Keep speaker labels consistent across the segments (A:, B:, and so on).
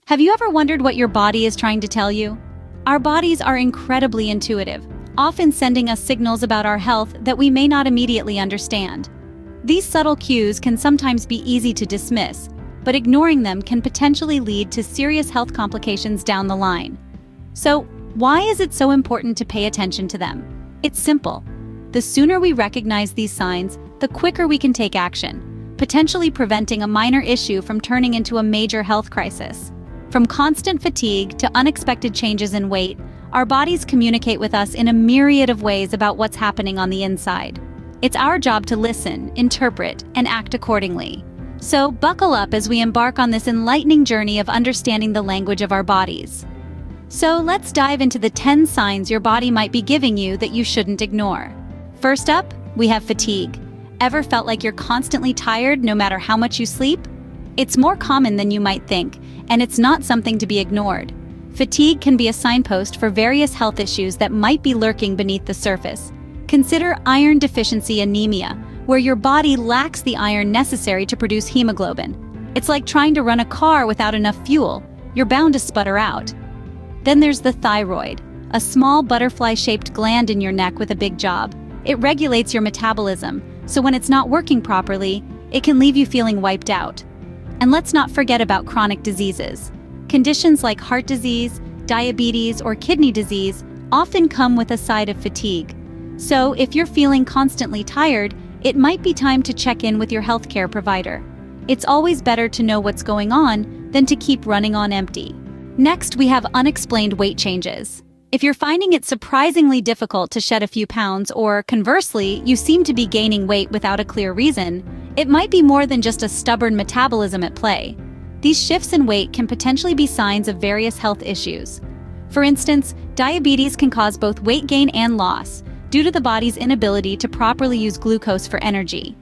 A: Have you ever wondered what your body is trying to tell you? Our bodies are incredibly intuitive, often sending us signals about our health that we may not immediately understand. These subtle cues can sometimes be easy to dismiss, but ignoring them can potentially lead to serious health complications down the line. So, why is it so important to pay attention to them? It's simple. The sooner we recognize these signs, the quicker we can take action, potentially preventing a minor issue from turning into a major health crisis. From constant fatigue to unexpected changes in weight, our bodies communicate with us in a myriad of ways about what's happening on the inside. It's our job to listen, interpret, and act accordingly. So buckle up as we embark on this enlightening journey of understanding the language of our bodies. So let's dive into the 10 signs your body might be giving you that you shouldn't ignore. First up, we have fatigue. Ever felt like you're constantly tired no matter how much you sleep? It's more common than you might think, and it's not something to be ignored. Fatigue can be a signpost for various health issues that might be lurking beneath the surface. Consider iron deficiency anemia, where your body lacks the iron necessary to produce hemoglobin. It's like trying to run a car without enough fuel. You're bound to sputter out. Then there's the thyroid, a small butterfly-shaped gland in your neck with a big job. It regulates your metabolism, so when it's not working properly, it can leave you feeling wiped out. And let's not forget about chronic diseases. Conditions like heart disease, diabetes, or kidney disease often come with a side of fatigue. So if you're feeling constantly tired, it might be time to check in with your healthcare provider. It's always better to know what's going on than to keep running on empty. Next, we have unexplained weight changes. If you're finding it surprisingly difficult to shed a few pounds, or conversely, you seem to be gaining weight without a clear reason, it might be more than just a stubborn metabolism at play. These shifts in weight can potentially be signs of various health issues. For instance, diabetes can cause both weight gain and loss, due to the body's inability to properly use glucose for energy.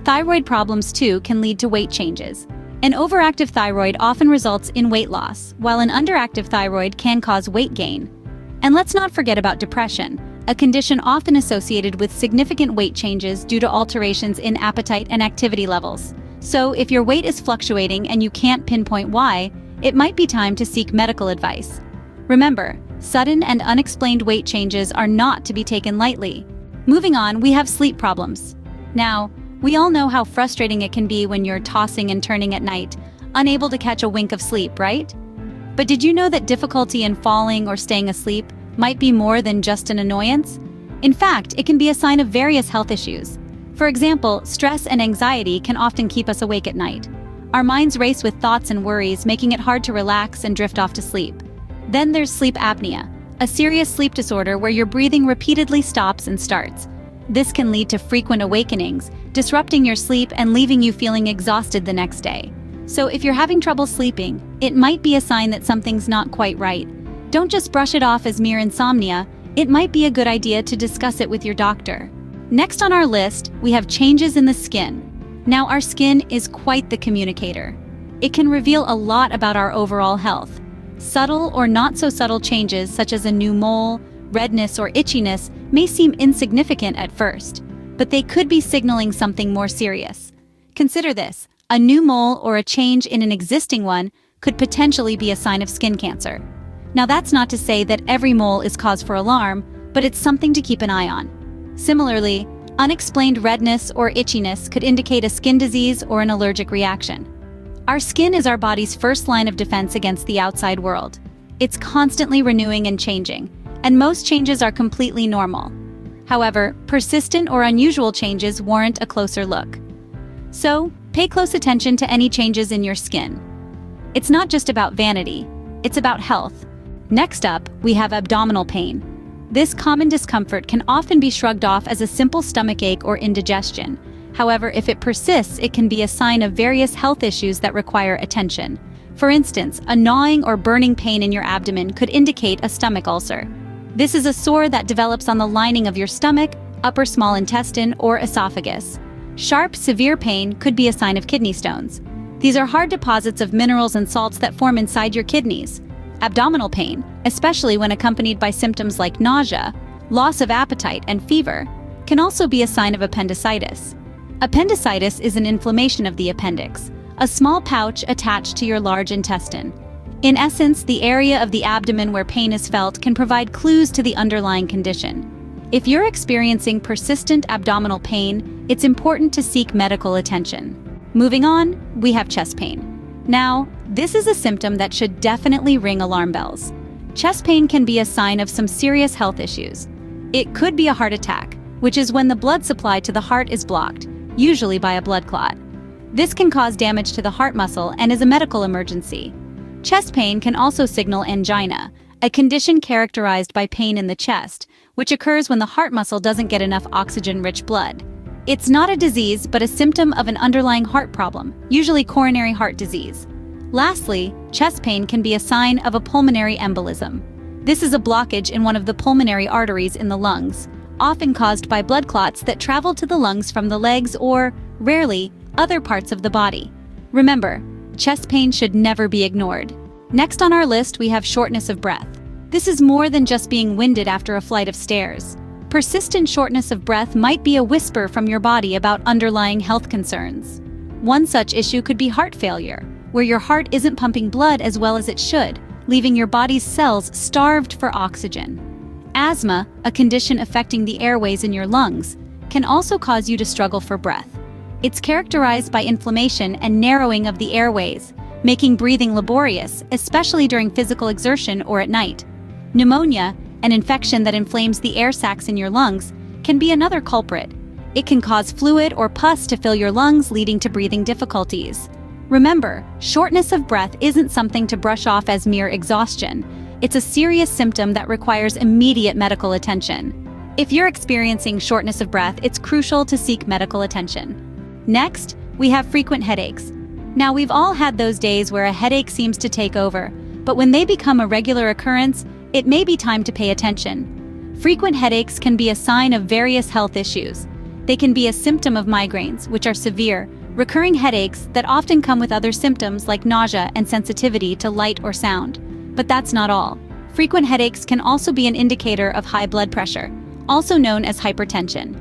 A: Thyroid problems, too, can lead to weight changes. An overactive thyroid often results in weight loss, while an underactive thyroid can cause weight gain. And let's not forget about depression, a condition often associated with significant weight changes due to alterations in appetite and activity levels. So if your weight is fluctuating and you can't pinpoint why, it might be time to seek medical advice. Remember, sudden and unexplained weight changes are not to be taken lightly. Moving on, we have sleep problems. Now, we all know how frustrating it can be when you're tossing and turning at night, unable to catch a wink of sleep, right? But did you know that difficulty in falling or staying asleep might be more than just an annoyance? In fact, it can be a sign of various health issues. For example, stress and anxiety can often keep us awake at night. Our minds race with thoughts and worries, making it hard to relax and drift off to sleep. Then there's sleep apnea, a serious sleep disorder where your breathing repeatedly stops and starts. This can lead to frequent awakenings, disrupting your sleep and leaving you feeling exhausted the next day. So if you're having trouble sleeping, it might be a sign that something's not quite right. Don't just brush it off as mere insomnia. It might be a good idea to discuss it with your doctor. Next on our list, we have changes in the skin. Now, our skin is quite the communicator. It can reveal a lot about our overall health. Subtle or not so subtle changes such as a new mole, redness, or itchiness may seem insignificant at first, but they could be signaling something more serious. Consider this. A new mole or a change in an existing one could potentially be a sign of skin cancer. Now, that's not to say that every mole is cause for alarm, but it's something to keep an eye on. Similarly, unexplained redness or itchiness could indicate a skin disease or an allergic reaction. Our skin is our body's first line of defense against the outside world. It's constantly renewing and changing, and most changes are completely normal. However, persistent or unusual changes warrant a closer look. So, pay close attention to any changes in your skin. It's not just about vanity, it's about health. Next up, we have abdominal pain. This common discomfort can often be shrugged off as a simple stomachache or indigestion. However, if it persists, it can be a sign of various health issues that require attention. For instance, a gnawing or burning pain in your abdomen could indicate a stomach ulcer. This is a sore that develops on the lining of your stomach, upper small intestine, or esophagus. Sharp, severe pain could be a sign of kidney stones. These are hard deposits of minerals and salts that form inside your kidneys. Abdominal pain, especially when accompanied by symptoms like nausea, loss of appetite, and fever, can also be a sign of appendicitis. Appendicitis is an inflammation of the appendix, a small pouch attached to your large intestine. In essence, the area of the abdomen where pain is felt can provide clues to the underlying condition. If you're experiencing persistent abdominal pain, it's important to seek medical attention. Moving on, we have chest pain. Now, this is a symptom that should definitely ring alarm bells. Chest pain can be a sign of some serious health issues. It could be a heart attack, which is when the blood supply to the heart is blocked, usually by a blood clot. This can cause damage to the heart muscle and is a medical emergency. Chest pain can also signal angina, a condition characterized by pain in the chest, which occurs when the heart muscle doesn't get enough oxygen-rich blood. It's not a disease, but a symptom of an underlying heart problem, usually coronary heart disease. Lastly, chest pain can be a sign of a pulmonary embolism. This is a blockage in one of the pulmonary arteries in the lungs, often caused by blood clots that travel to the lungs from the legs or, rarely, other parts of the body. Remember, chest pain should never be ignored. Next on our list, we have shortness of breath. This is more than just being winded after a flight of stairs. Persistent shortness of breath might be a whisper from your body about underlying health concerns. One such issue could be heart failure, where your heart isn't pumping blood as well as it should, leaving your body's cells starved for oxygen. Asthma, a condition affecting the airways in your lungs, can also cause you to struggle for breath. It's characterized by inflammation and narrowing of the airways, making breathing laborious, especially during physical exertion or at night. Pneumonia, an infection that inflames the air sacs in your lungs, can be another culprit. It can cause fluid or pus to fill your lungs, leading to breathing difficulties. Remember, shortness of breath isn't something to brush off as mere exhaustion. It's a serious symptom that requires immediate medical attention. If you're experiencing shortness of breath, it's crucial to seek medical attention. Next, we have frequent headaches. Now, we've all had those days where a headache seems to take over, but when they become a regular occurrence, it may be time to pay attention. Frequent headaches can be a sign of various health issues. They can be a symptom of migraines, which are severe, recurring headaches that often come with other symptoms like nausea and sensitivity to light or sound. But that's not all. Frequent headaches can also be an indicator of high blood pressure, also known as hypertension.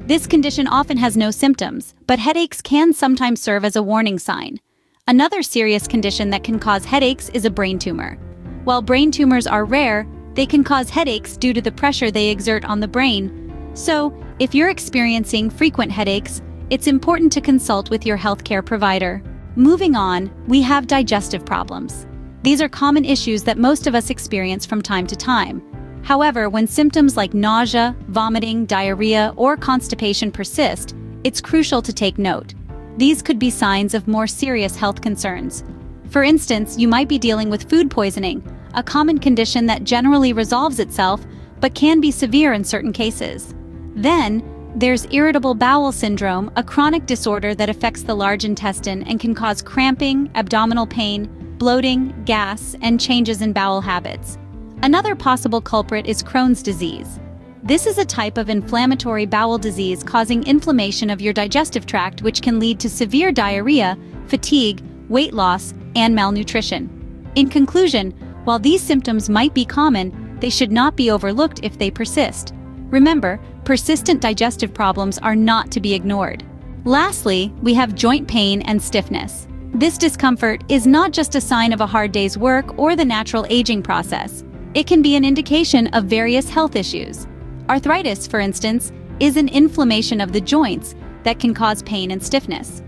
A: This condition often has no symptoms, but headaches can sometimes serve as a warning sign. Another serious condition that can cause headaches is a brain tumor. While brain tumors are rare, they can cause headaches due to the pressure they exert on the brain. So, if you're experiencing frequent headaches, it's important to consult with your healthcare provider. Moving on, we have digestive problems. These are common issues that most of us experience from time to time. However, when symptoms like nausea, vomiting, diarrhea, or constipation persist, it's crucial to take note. These could be signs of more serious health concerns. For instance, you might be dealing with food poisoning, a common condition that generally resolves itself but can be severe in certain cases. Then, there's irritable bowel syndrome, a chronic disorder that affects the large intestine and can cause cramping, abdominal pain, bloating, gas, and changes in bowel habits. Another possible culprit is Crohn's disease. This is a type of inflammatory bowel disease causing inflammation of your digestive tract, which can lead to severe diarrhea, fatigue, weight loss, and malnutrition. In conclusion, while these symptoms might be common, they should not be overlooked if they persist. Remember, persistent digestive problems are not to be ignored. Lastly, we have joint pain and stiffness. This discomfort is not just a sign of a hard day's work or the natural aging process. It can be an indication of various health issues. Arthritis, for instance, is an inflammation of the joints that can cause pain and stiffness.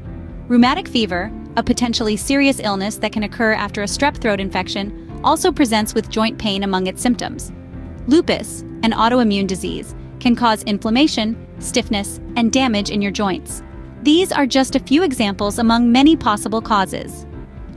A: Rheumatic fever, a potentially serious illness that can occur after a strep throat infection, also presents with joint pain among its symptoms. Lupus, an autoimmune disease, can cause inflammation, stiffness, and damage in your joints. These are just a few examples among many possible causes.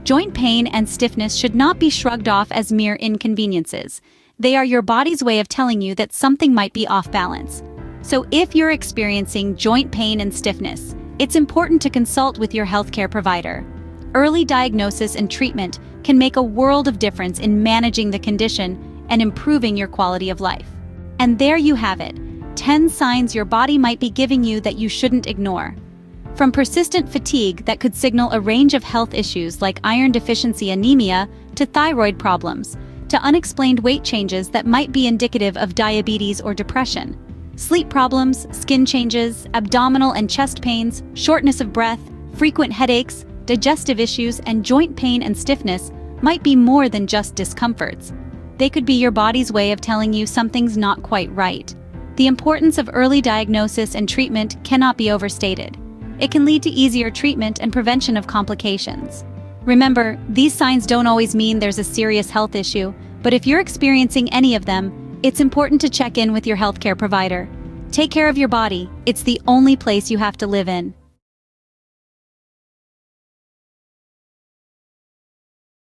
A: Joint pain and stiffness should not be shrugged off as mere inconveniences. They are your body's way of telling you that something might be off balance. So if you're experiencing joint pain and stiffness, it's important to consult with your healthcare provider. Early diagnosis and treatment can make a world of difference in managing the condition and improving your quality of life. And there you have it, 10 signs your body might be giving you that you shouldn't ignore. From persistent fatigue that could signal a range of health issues like iron deficiency anemia to thyroid problems, to unexplained weight changes that might be indicative of diabetes or depression. Sleep problems, skin changes, abdominal and chest pains, shortness of breath, frequent headaches, digestive issues, and joint pain and stiffness might be more than just discomforts. They could be your body's way of telling you something's not quite right. The importance of early diagnosis and treatment cannot be overstated. It can lead to easier treatment and prevention of complications. Remember, these signs don't always mean there's a serious health issue, but if you're experiencing any of them, it's important to check in with your healthcare provider. Take care of your body. It's the only place you have to live in.